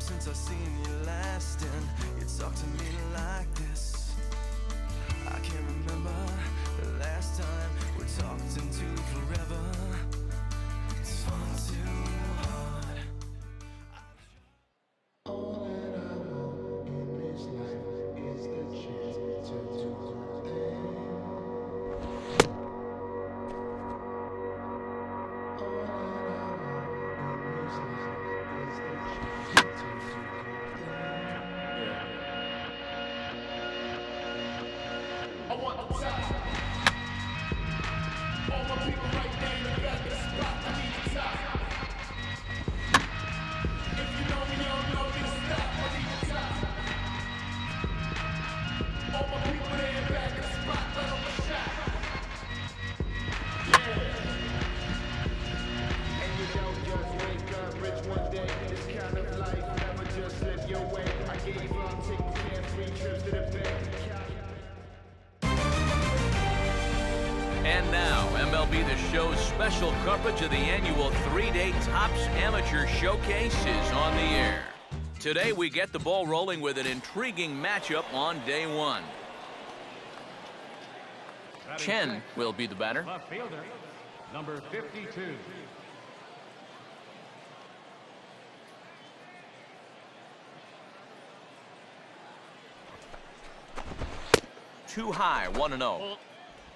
since I seen you last, and you talk to me like this. I can't remember the last time we talked into forever. It's fun too hard. All that I want in this life is the chance to do my thing. All that I want in this life is the chance to do my thing. I want the top. All my people right there in the back of the spot. I need the top. If you know me, you don't know me to stop. I need the top. All my people there in the back of the spot. Let them a shot. Yeah. And you don't just wake up rich one day. This kind of life never just slip your way. I gave up taking carefree trips to the bank. And now, MLB The Show's special coverage of the annual 3-day Topps Amateur Showcase is on the air. Today, we get the ball rolling with an intriguing matchup on day one. Chen will be the batter. Left fielder, number 52. Too high, 1-0.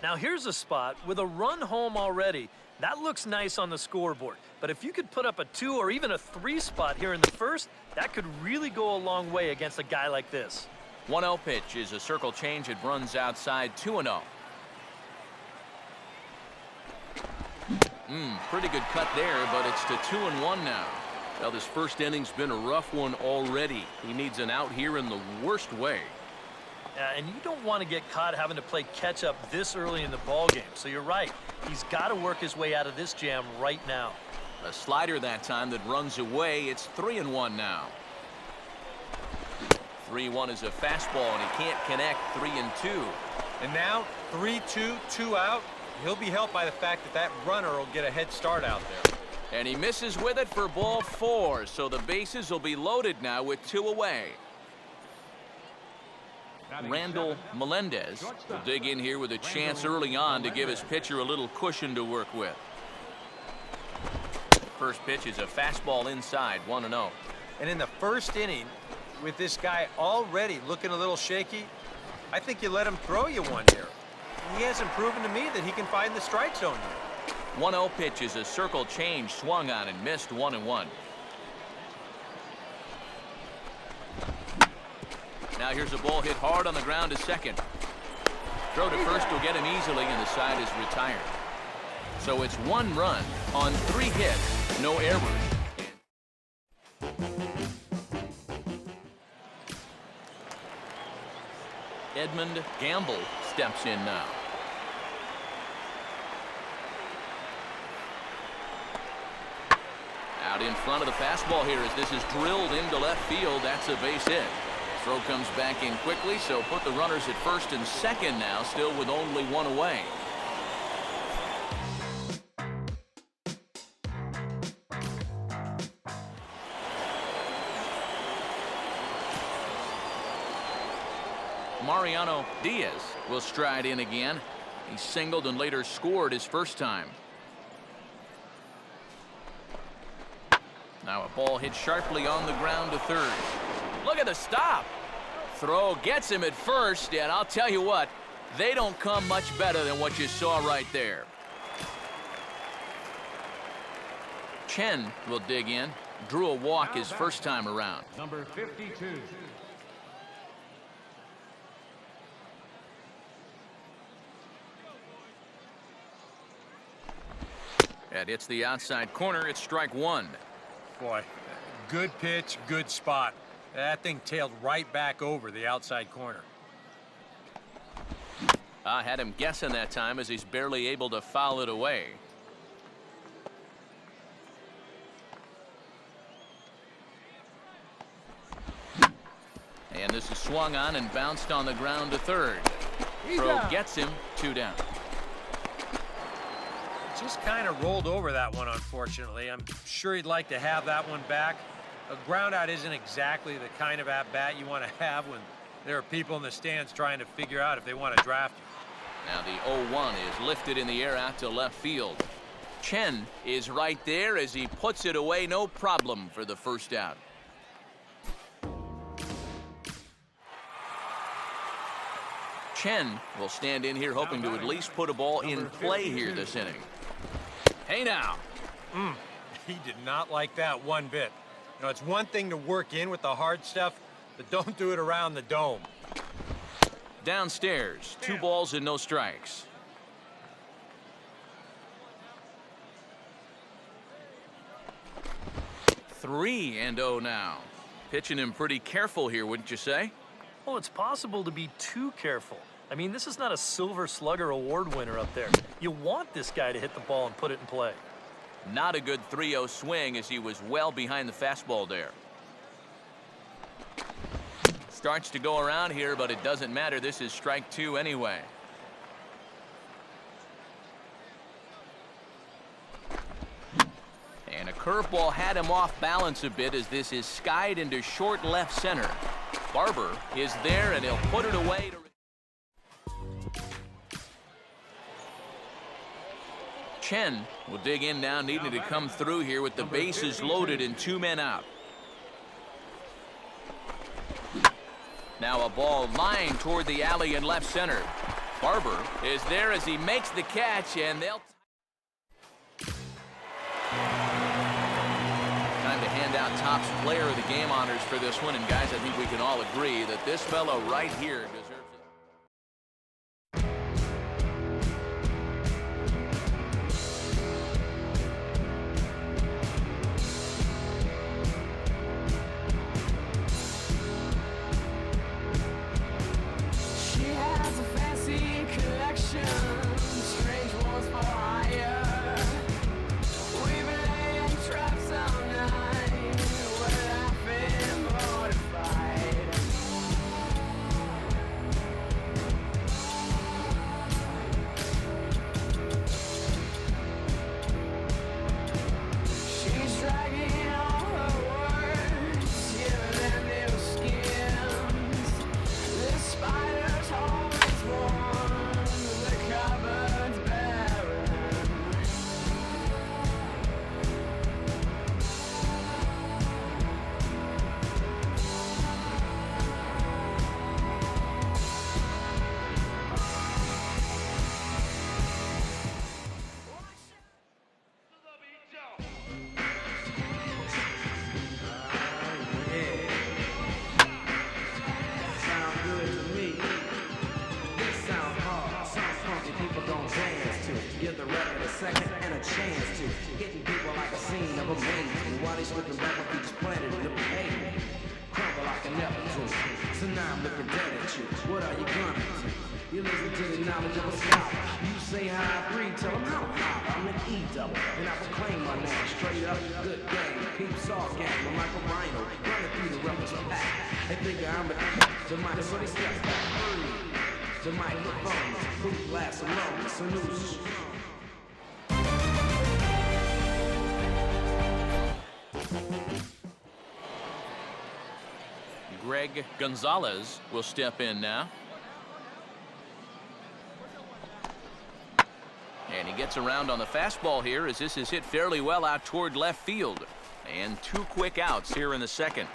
Now here's a spot with a run home already. That looks nice on the scoreboard. But if you could put up a 2 or even a 3 spot here in the first, that could really go a long way against a guy like this. 1-0 pitch is a circle change. It runs outside, 2-0. Pretty good cut there, but it's to 2-1 now. Well, this first inning's been a rough one already. He needs an out here in the worst way. And you don't want to get caught having to play catch up this early in the ball game. So you're right. He's got to work his way out of this jam right now. A slider that time that runs away. It's 3-1 now. 3-1 is a fastball, and he can't connect. 3-2. And now 3-2, 2 out. He'll be helped by the fact that that runner will get a head start out there. And he misses with it for ball 4. So the bases will be loaded now with 2 away. Randall Melendez will dig in here with a chance early on to give his pitcher a little cushion to work with. First pitch is a fastball inside, 1-0. And in the first inning, with this guy already looking a little shaky, I think you let him throw you one here. He hasn't proven to me that he can find the strike zone here. 1-0 pitch is a circle change, swung on and missed, 1-1. Now here's a ball hit hard on the ground to second. Throw to first will get him easily, and the side is retired. So it's 1 run on 3 hits, no errors. Edmund Gamble steps in now. Out in front of the fastball here as this is drilled into left field. That's a base hit. Throw comes back in quickly, so put the runners at first and second now, still with only 1 away. Mariano Diaz will stride in again. He singled and later scored his first time. Now a ball hit sharply on the ground to third. Look at the stop. Throw gets him at first, and I'll tell you what, they don't come much better than what you saw right there. Chen will dig in. Drew a walk his first time around. Number 52. That hits the outside corner. It's strike 1. Boy, good pitch, good spot. That thing tailed right back over the outside corner. I had him guessing that time as he's barely able to foul it away. And this is swung on and bounced on the ground to third. Throw gets him, 2 down. Just kind of rolled over that one, unfortunately. I'm sure he'd like to have that one back. A ground out isn't exactly the kind of at-bat you want to have when there are people in the stands trying to figure out if they want to draft you. Now the 0-1 is lifted in the air out to left field. Chen is right there as he puts it away, no problem for the first out. Chen will stand in here hoping to at least put a ball in play here this inning. Hey now. He did not like that one bit. You know, it's one thing to work in with the hard stuff, but don't do it around the dome. Downstairs, 2 balls and no strikes. Three and 0 now. Pitching him pretty careful here, wouldn't you say? Well, it's possible to be too careful. I mean, this is not a Silver Slugger award winner up there. You want this guy to hit the ball and put it in play. Not a good 3-0 swing as he was well behind the fastball there. Starts to go around here, but it doesn't matter. This is strike 2 anyway. And a curveball had him off balance a bit as this is skied into short left center. Barber is there and he'll put it away. Chen will dig in now, needing to come through here with the bases loaded and 2 men out. Now a ball lined toward the alley in left center. Barber is there as he makes the catch, and they'll... Time to hand out Topps Player of the Game honors for this one, and guys, I think we can all agree that this fellow right here deserves it. She has a fancy collection, strange ones for hire. We've been laying traps all night, we're laughing mortified. She's dragging all her words, giving them new skins. The spider's always warm, the cupboard's barren. Sound good to me. This sound hard, sound funky, people gon' dance to. Give the record a second and a chance to. Hitting people like a scene of a maze. While they slipping back on each planet in the pavement. Crumble like a Neptune. So now I'm looking dead at you. What are you gonna do? You listen to the knowledge of a scholar. You say how I agree, tell them how high. I'm an E-double, and I proclaim my name. Straight up, good game. Peeps all gang. I'm like a rhino, running through the rubber's pack. They figure I'm the mic, so they step back early. The microphones, boot blast alone, so news. Greg Gonzalez will step in now. And he gets around on the fastball here as this is hit fairly well out toward left field. And 2 quick outs here in the second.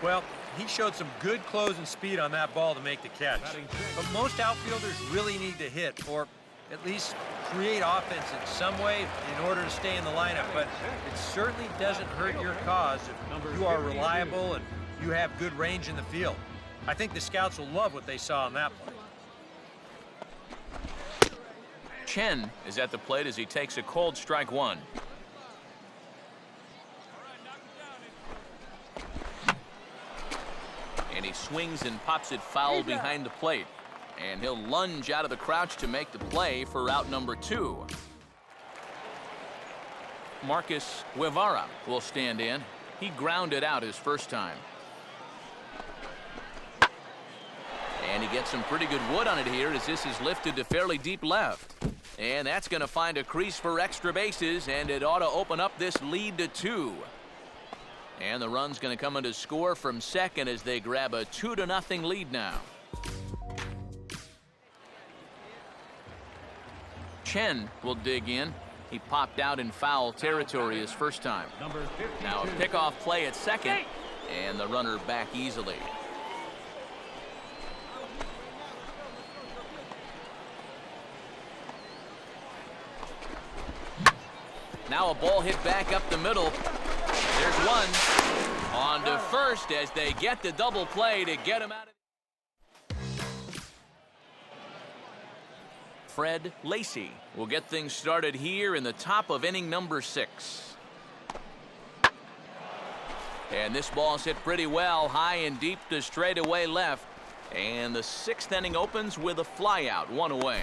Well, he showed some good closing speed on that ball to make the catch. But most outfielders really need to hit, or at least create offense in some way in order to stay in the lineup. But it certainly doesn't hurt your cause if you are reliable and you have good range in the field. I think the scouts will love what they saw on that play. Chen is at the plate as he takes a cold strike 1. And he swings and pops it foul behind the plate. And he'll lunge out of the crouch to make the play for out number 2. Marcus Guevara will stand in. He grounded out his first time. And he gets some pretty good wood on it here as this is lifted to fairly deep left. And that's going to find a crease for extra bases, and it ought to open up this lead to 2. And the run's going to come in to score from second as they grab a 2-0 lead now. Chen will dig in. He popped out in foul territory his first time. Now a pickoff play at second, and the runner back easily. Now a ball hit back up the middle. There's one. On to first as they get the double play to get him out of. Fred Lacey will get things started here in the top of inning number 6. And this ball's hit pretty well, high and deep to straightaway left. And the 6th inning opens with a flyout, 1 away.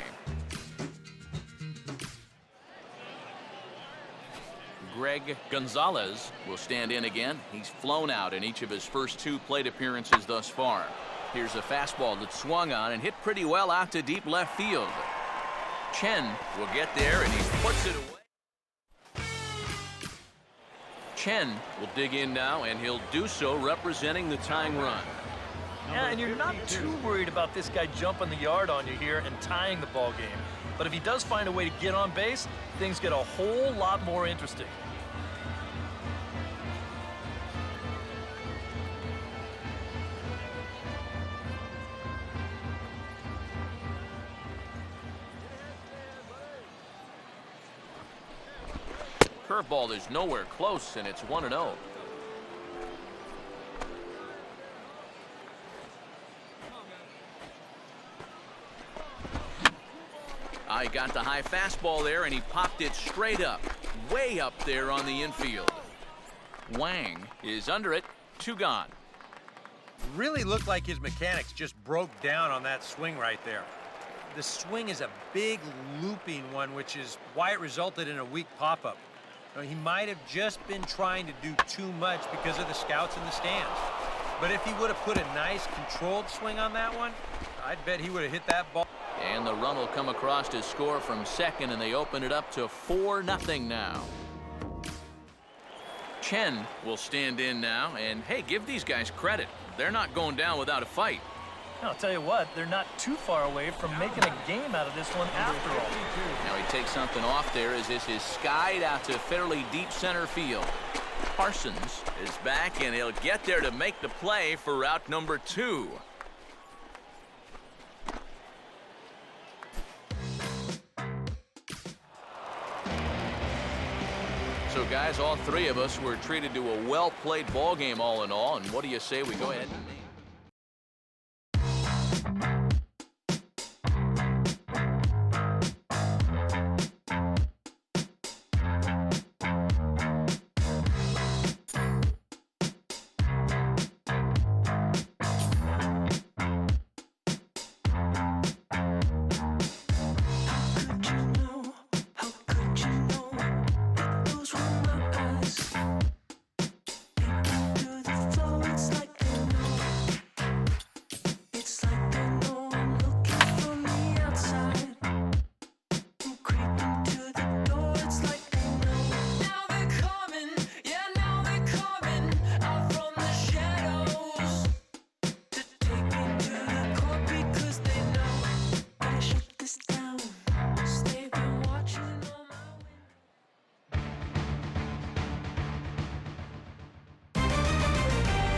Greg Gonzalez will stand in again. He's flown out in each of his first 2 plate appearances thus far. Here's a fastball that swung on and hit pretty well out to deep left field. Chen will get there and he puts it away. Chen will dig in now, and he'll do so representing the tying run. Yeah, and you're not too worried about this guy jumping the yard on you here and tying the ball game. But if he does find a way to get on base, things get a whole lot more interesting. Curveball is nowhere close, and it's 1-0. I got the high fastball there, and he popped it straight up, way up there on the infield. Wang is under it, 2 gone. Really looked like his mechanics just broke down on that swing right there. The swing is a big looping one, which is why it resulted in a weak pop-up. He might have just been trying to do too much because of the scouts in the stands. But if he would have put a nice controlled swing on that one, I'd bet he would have hit that ball. And the run will come across to score from second, and they open it up to 4-0 now. Chen will stand in now, and hey, give these guys credit. They're not going down without a fight. I'll tell you what, they're not too far away from making a game out of this one after all. Now he takes something off there as this is skied out to fairly deep center field. Parsons is back, and he'll get there to make the play for route number 2. So guys, all 3 of us were treated to a well-played ball game all in all, and what do you say we go ahead and name?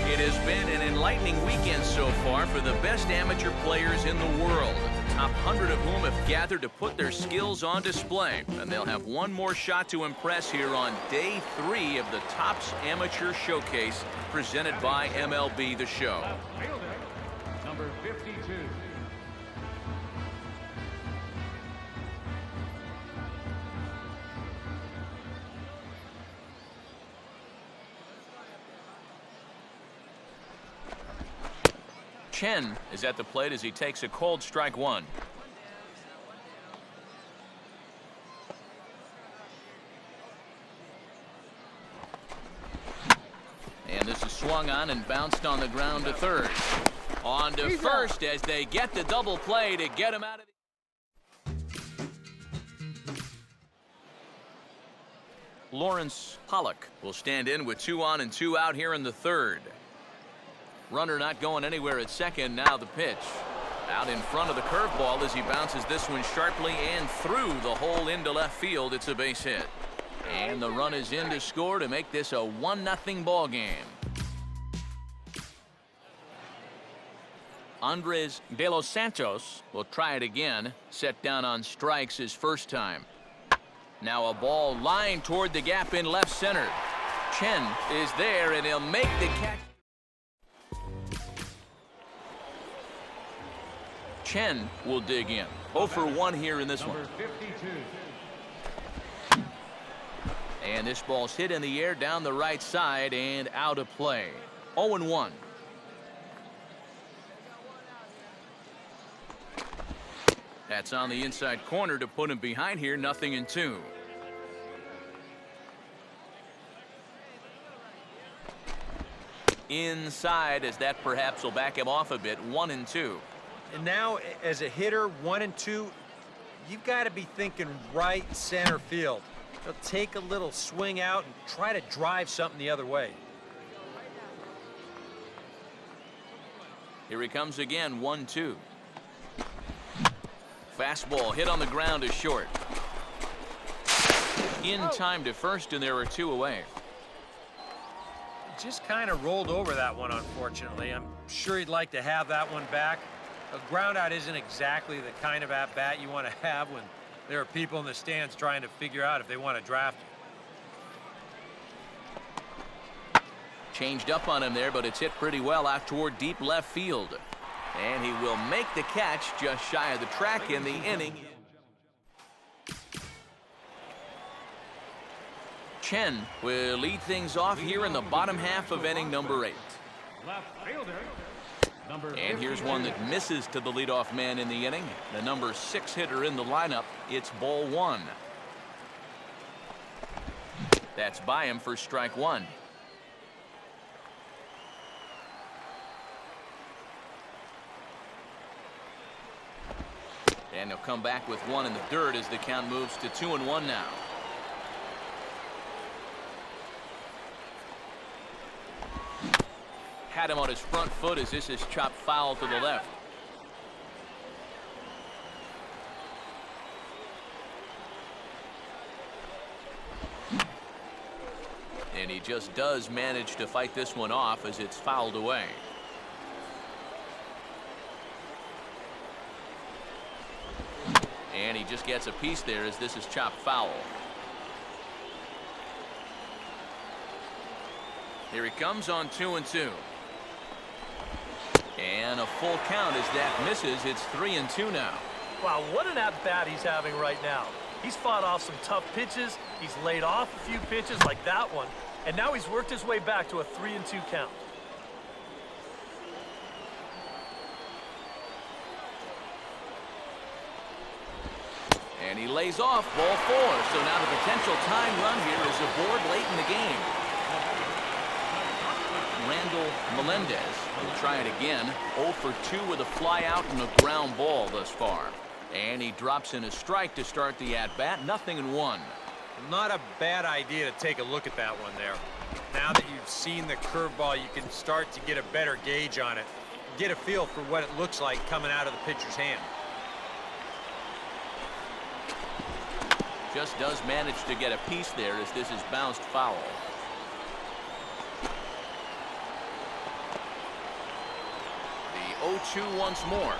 It has been an enlightening weekend so far for the best amateur players in the world. The top 100 of whom have gathered to put their skills on display. And they'll have one more shot to impress here on day 3 of the Topps Amateur Showcase presented by MLB The Show. Number 52. Chen is at the plate as he takes a cold strike 1. And this is swung on and bounced on the ground to third. On to first as they get the double play to get him out of the... Lawrence Pollock will stand in with 2 on and 2 out here in the third. Runner not going anywhere at second. Now the pitch. Out in front of the curveball as he bounces this one sharply and through the hole into left field. It's a base hit. And the run is in to score to make this a 1-0 ball game. Andres De Los Santos will try it again. Set down on strikes his first time. Now a ball lined toward the gap in left center. Chen is there and he'll make the catch. Chen will dig in. 0 for 1 here in this one. Number 52. And this ball's hit in the air down the right side and out of play. 0-1. That's on the inside corner to put him behind here. 0-2. Inside as that perhaps will back him off a bit. 1-2. And now, as a hitter, 1 and 2, you've got to be thinking right center field. They'll take a little swing out and try to drive something the other way. Here he comes again. 1-2. Fastball hit on the ground is short. In time to first, and there are 2 away. Just kind of rolled over that one, unfortunately. I'm sure he'd like to have that one back. A ground out isn't exactly the kind of at-bat you want to have when there are people in the stands trying to figure out if they want to draft you. Changed up on him there, but it's hit pretty well out toward deep left field. And he will make the catch just shy of the track in the inning. Chen will lead things off here in the bottom half of inning number 8. Left fielder. Number And here's one that misses to the leadoff man in the inning. The number 6 hitter in the lineup. It's ball 1. That's by him for strike 1. And he'll come back with 1 in the dirt as the count moves to 2-1 now. Had him on his front foot as this is chopped foul to the left. And he just does manage to fight this one off as it's fouled away. And he just gets a piece there as this is chopped foul. Here he comes on 2-2. And a full count as that misses. It's 3-2 now. Wow, what an at-bat he's having right now. He's fought off some tough pitches. He's laid off a few pitches like that one. And now he's worked his way back to a 3-2 count. And he lays off ball 4. So now the potential tying run here is aboard late in the game. Randall Melendez will try it again. 0 for 2 with a fly out and a ground ball thus far. And he drops in a strike to start the at-bat. 0-1. Not a bad idea to take a look at that one there. Now that you've seen the curveball, you can start to get a better gauge on it. Get a feel for what it looks like coming out of the pitcher's hand. Just does manage to get a piece there as this is bounced foul. The 0-2 once more.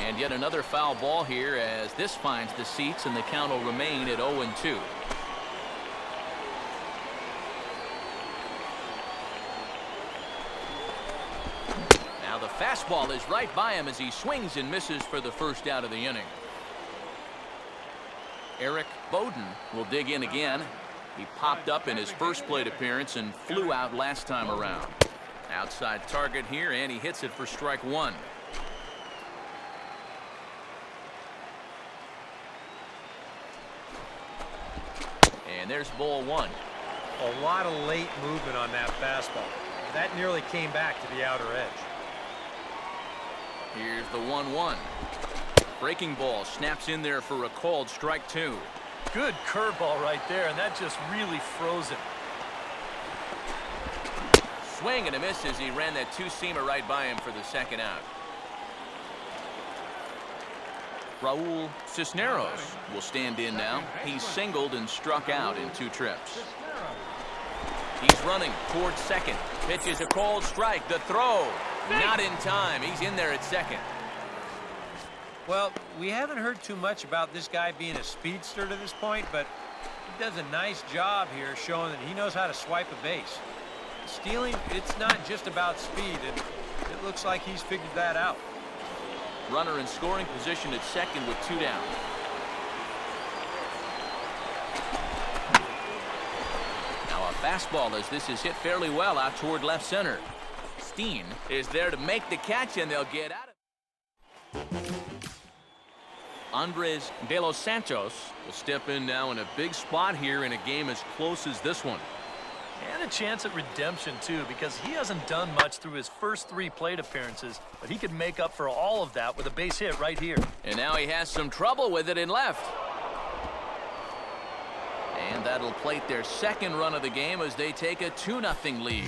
And yet another foul ball here as this finds the seats and the count will remain at 0-2. Now the fastball is right by him as he swings and misses for the first out of the inning. Eric Bowden will dig in again. He popped up in his first plate appearance and flew out last time around. Outside target here, and he hits it for strike 1. And there's ball 1. A lot of late movement on that fastball. That nearly came back to the outer edge. Here's the 1-1. Breaking ball snaps in there for a called strike 2. Good curveball right there, and that just really froze him. Swing and a miss as he ran that two-seamer right by him for the second out. Raul Cisneros will stand in now. He's singled and struck out in 2 trips. He's running towards second. Pitch is a called strike. The throw, not in time. He's in there at second. Well, we haven't heard too much about this guy being a speedster to this point, but he does a nice job here showing that he knows how to swipe a base. Stealing, it's not just about speed, and it looks like he's figured that out. Runner in scoring position at second with 2 down. Now a fastball as this is hit fairly well out toward left center. Steen is there to make the catch, and they'll get out of it. Andres De Los Santos will step in now in a big spot here in a game as close as this one. And a chance at redemption, too, because he hasn't done much through his first 3 plate appearances, but he could make up for all of that with a base hit right here. And now he has some trouble with it in left. And that'll plate their second run of the game as they take a 2-0 lead.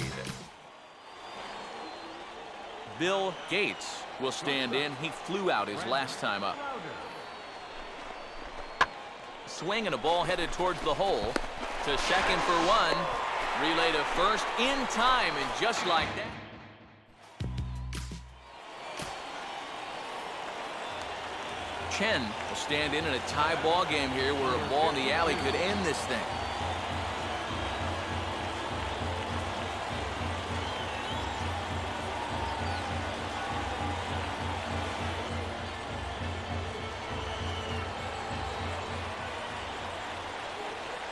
Bill Gates will stand in. He flew out his last time up. Swing and a ball headed towards the hole. To second for 1. Relay to first in time, and just like that. Chen will stand in a tie ball game here where a ball in the alley could end this thing.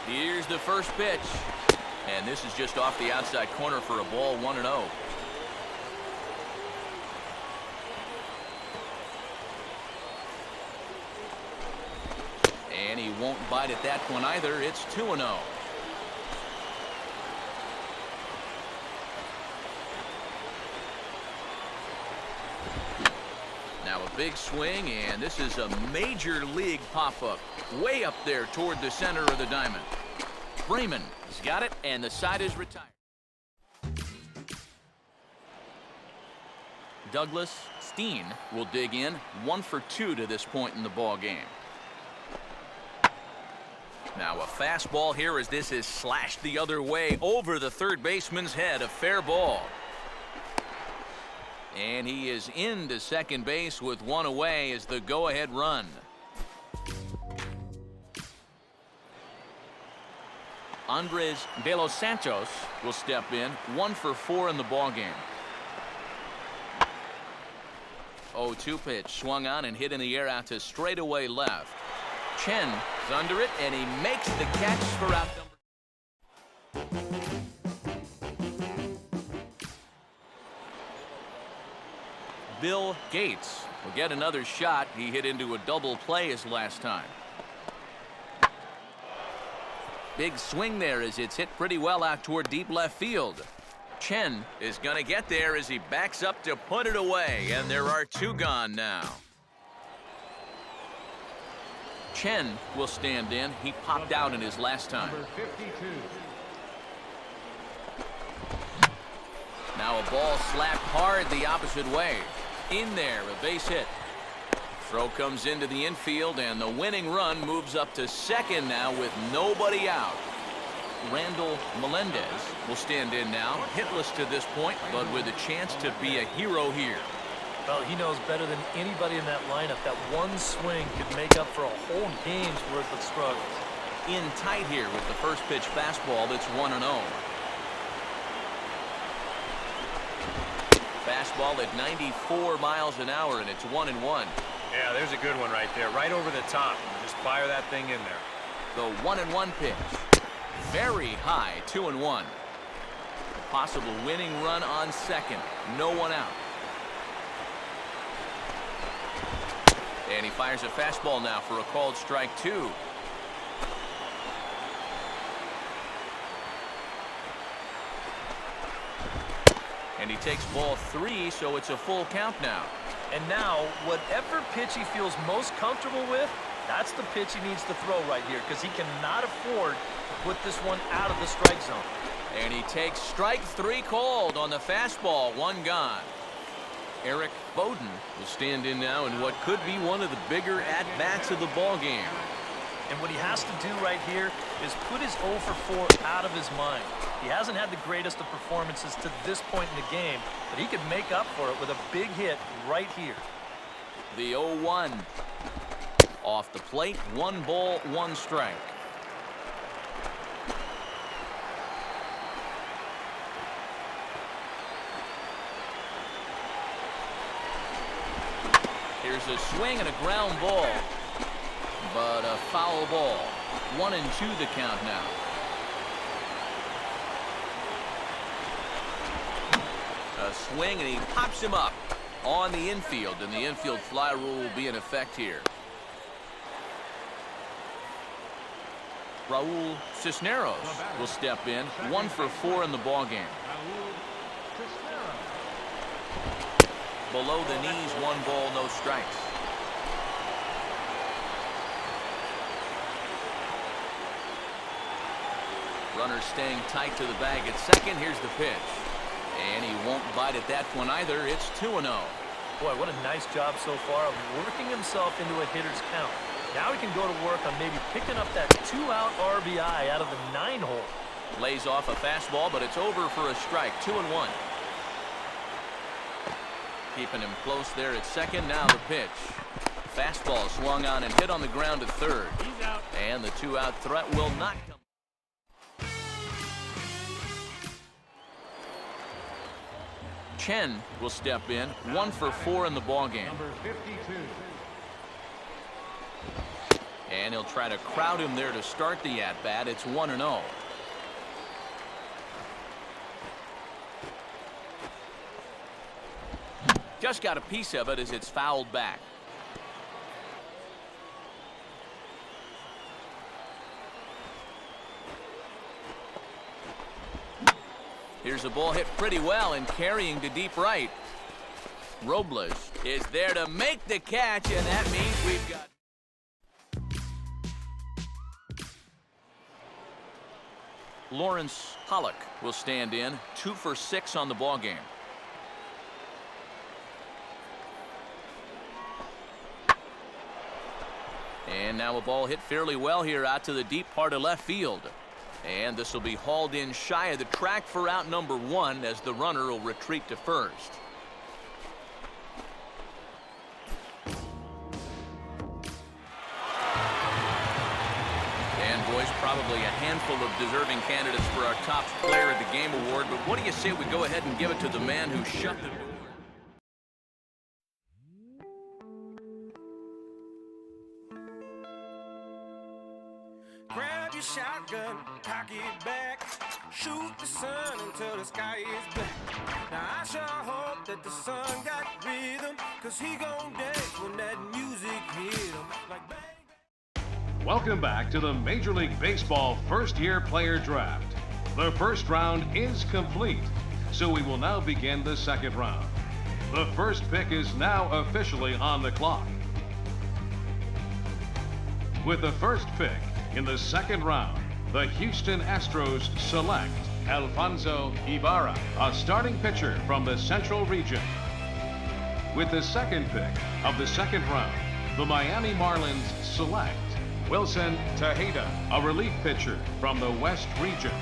Here's the first pitch. And this is just off the outside corner for a ball, 1-0. And he won't bite at that one either. It's 2-0. Now a big swing, and this is a major league pop-up. Way up there toward the center of the diamond. Freeman has got it, and the side is retired. Douglas Steen will dig in, 1 for 2 to this point in the ball game. Now a fastball here as this is slashed the other way over the third baseman's head. A fair ball. And he is into second base with 1 away as the go-ahead run. Andres De Los Santos will step in, 1 for 4 in the ball game. 0-2 pitch swung on and hit in the air out to straightaway left. Chen is under it, and he makes the catch for out number. Bill Gates will get another shot. He hit into a double play his last time. Big swing there as it's hit pretty well out toward deep left field. Chen is going to get there as he backs up to put it away, and there are 2 gone now. Chen will stand in. He popped out in his last time. Number 52. Now a ball slapped hard the opposite way. In there, a base hit. Throw comes into the infield, and the winning run moves up to second now with nobody out. Randall Melendez will stand in now, hitless to this point, but with a chance to be a hero here. Well, he knows better than anybody in that lineup that one swing could make up for a whole game's worth of struggles. In tight here with the first pitch fastball that's 1-0. Fastball at 94 miles an hour, and it's 1-1. Yeah, there's a good one right there, right over the top. Just fire that thing in there. The 1-1 pitch. Very high, 2-1. Possible winning run on second. No one out. And he fires a fastball now for a called strike 2. And he takes ball 3, so it's a full count now. And now, whatever pitch he feels most comfortable with, That's the pitch he needs to throw right here because he cannot afford to put this one out of the strike zone. And he takes strike 3 called on the fastball, 1 gone. Eric Bowden will stand in now in what could be one of the bigger at-bats of the ball game. And what he has to do right here is put his 0 for 4 out of his mind. He hasn't had the greatest of performances to this point in the game, but he could make up for it with a big hit right here. The 0-1. Off the plate, 1 ball, 1 strike. Here's a swing and a ground ball, but a foul ball. 1-2 the count now. A swing and he pops him up on the infield, and the infield fly rule will be in effect here. Raul Cisneros will step in, 1 for 4 in the ball game. Below the knees, 1 ball, no strikes. Runner staying tight to the bag at second. Here's the pitch. And he won't bite at that one either. It's 2-0. Boy, what a nice job so far of working himself into a hitter's count. Now he can go to work on maybe picking up that 2-out RBI out of the 9-hole. Lays off a fastball, but it's over for a strike. 2-1. Keeping him close there at second. Now the pitch. Fastball swung on and hit on the ground to third. He's out. And the 2-out threat will not come. Chen will step in, 1 for 4 in the ball game. Number 52. And he'll try to crowd him there to start the at-bat. It's 1-0. Just got a piece of it as it's fouled back. Here's a ball hit pretty well and carrying to deep right. Robles is there to make the catch, and that means we've got... Lawrence Pollock will stand in, 2 for 6 on the ball game. And now a ball hit fairly well here out to the deep part of left field. And this will be hauled in shy of the track for out number 1 as the runner will retreat to first. And boys, probably a handful of deserving candidates for our top player of the game award, but what do you say we go ahead and give it to the man who shut the door? Grab your shotgun, cock it back, shoot the sun until the sky is black. Now I sure hope that the sun got rhythm, cause he gon' dance when that music hit him like bang. Welcome back to the Major League Baseball first-year player draft. The first round is complete, so we will now begin the second round. The first pick is now officially on the clock. With the first pick in the second round, the Houston Astros select Alfonso Ibarra, a starting pitcher from the Central Region. With the second pick of the second round, the Miami Marlins select Wilson Tejeda, a relief pitcher from the West Region.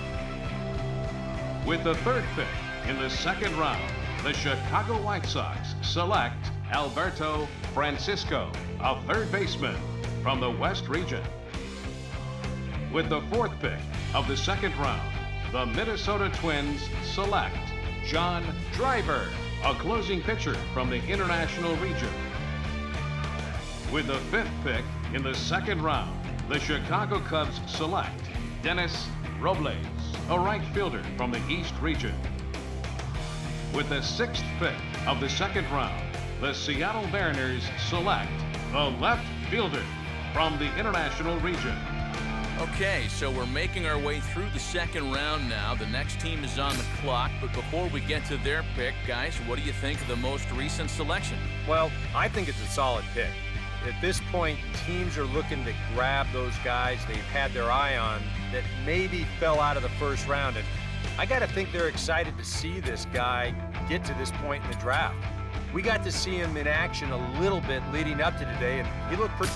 With the third pick in the second round, the Chicago White Sox select Alberto Francisco, a third baseman from the West Region. With the fourth pick of the second round, the Minnesota Twins select John Driver, a closing pitcher from the International Region. With the fifth pick in the second round, the Chicago Cubs select Dennis Robles, a right fielder from the East Region. With the sixth pick of the second round, the Seattle Mariners select the left fielder from the International Region. Okay, so we're making our way through the second round now. The next team is on the clock, but before we get to their pick, guys, what do you think of the most recent selection? Well, I think it's a solid pick. At this point, teams are looking to grab those guys they've had their eye on that maybe fell out of the first round. And I got to think they're excited to see this guy get to this point in the draft. We got to see him in action a little bit leading up to today, and he looked pretty...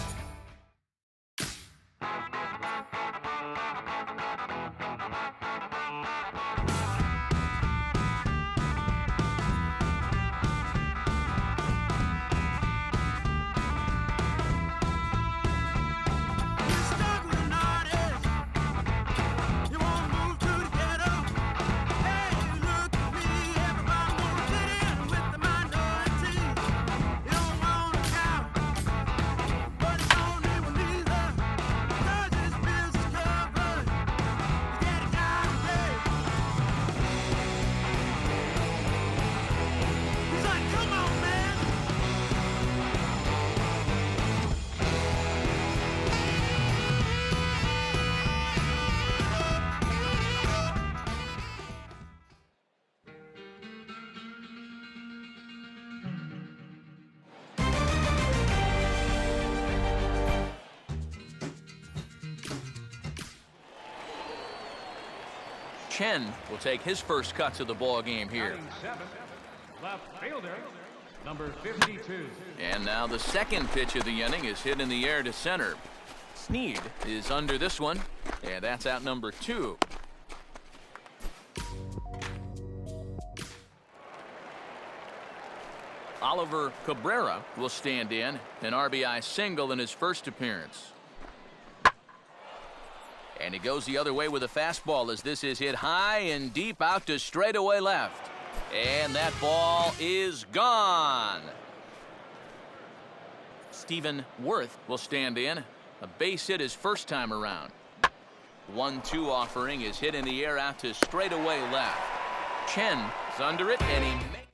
Chen will take his first cut to the ball game here. Left fielder, number 52. And now the second pitch of the inning is hit in the air to center. Sneed is under this one, and that's out number 2. Oliver Cabrera will stand in, an RBI single in his first appearance. And he goes the other way with a fastball as this is hit high and deep out to straightaway left. And that ball is gone. Stephen Worth will stand in. A base hit his first time around. 1-2 offering is hit in the air out to straightaway left. Chen is under it, and he makes...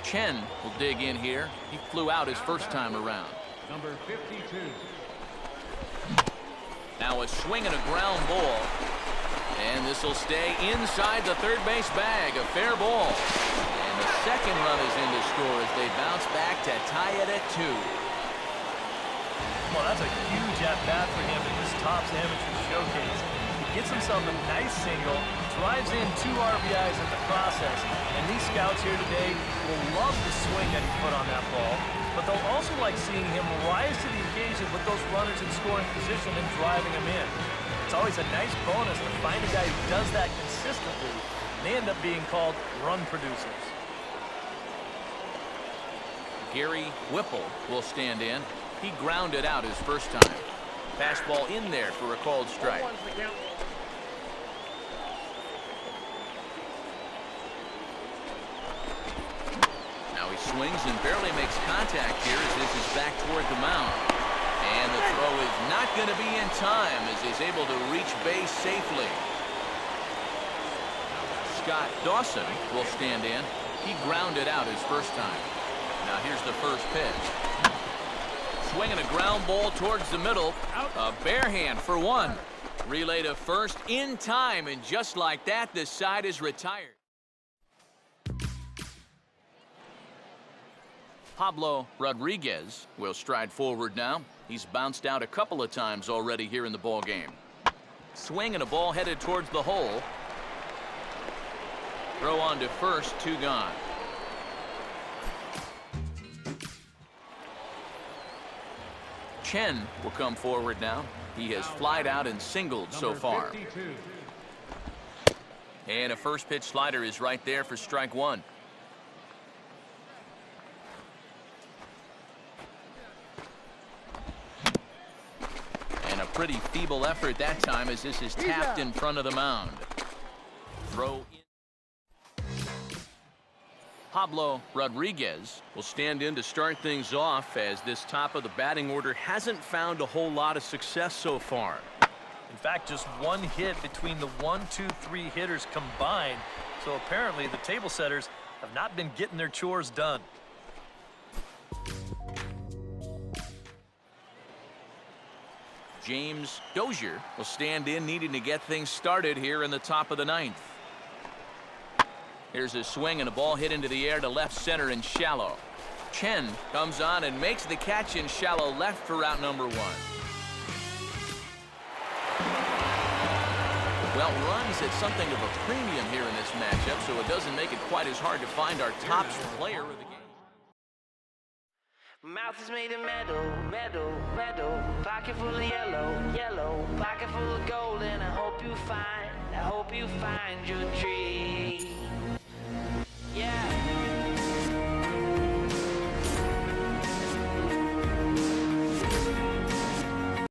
Chen will dig in here. He flew out his first time around. Number 52. Now a swing and a ground ball. And this will stay inside the third base bag. A fair ball. And the second run is in to score as they bounce back to tie it at 2. Well, that's a huge at-bat for him in this Topps Amateur Showcase. He gets himself a nice single, drives in 2 RBIs in the process, and these scouts here today will love the swing that he put on that ball, but they'll also like seeing him rise to the occasion with those runners in scoring position and driving them in. It's always a nice bonus to find a guy who does that consistently, and they end up being called run producers. Gary Whipple will stand in. He grounded out his first time. Fastball in there for a called strike. Now he swings and barely makes contact here as this is back toward the mound. And the throw is not going to be in time as he's able to reach base safely. Scott Dawson will stand in. He grounded out his first time. Now here's the first pitch. Swinging a ground ball towards the middle. A bare hand for 1. Relay to first in time, and just like that, the side is retired. Pablo Rodriguez will stride forward now. He's bounced out a couple of times already here in the ball game. Swing and a ball headed towards the hole. Throw on to first, 2 gone. Chen will come forward now. He has flied out and singled so far. 52. And a first pitch slider is right there for strike 1. And a pretty feeble effort that time as this is tapped in front of the mound. Throw in. Pablo Rodriguez will stand in to start things off as this top of the batting order hasn't found a whole lot of success so far. In fact, just 1 hit between the 1, 2, 3 hitters combined. So apparently the table setters have not been getting their chores done. James Dozier will stand in, needing to get things started here in the top of the 9th. Here's a swing and a ball hit into the air to left center and shallow. Chen comes on and makes the catch in shallow left for out number 1. Well, runs at something of a premium here in this matchup, so it doesn't make it quite as hard to find our tops player of the game. Mouth is made of metal, metal, metal. Pocket full of yellow, yellow. Pocket full of gold, and I hope you find your dream.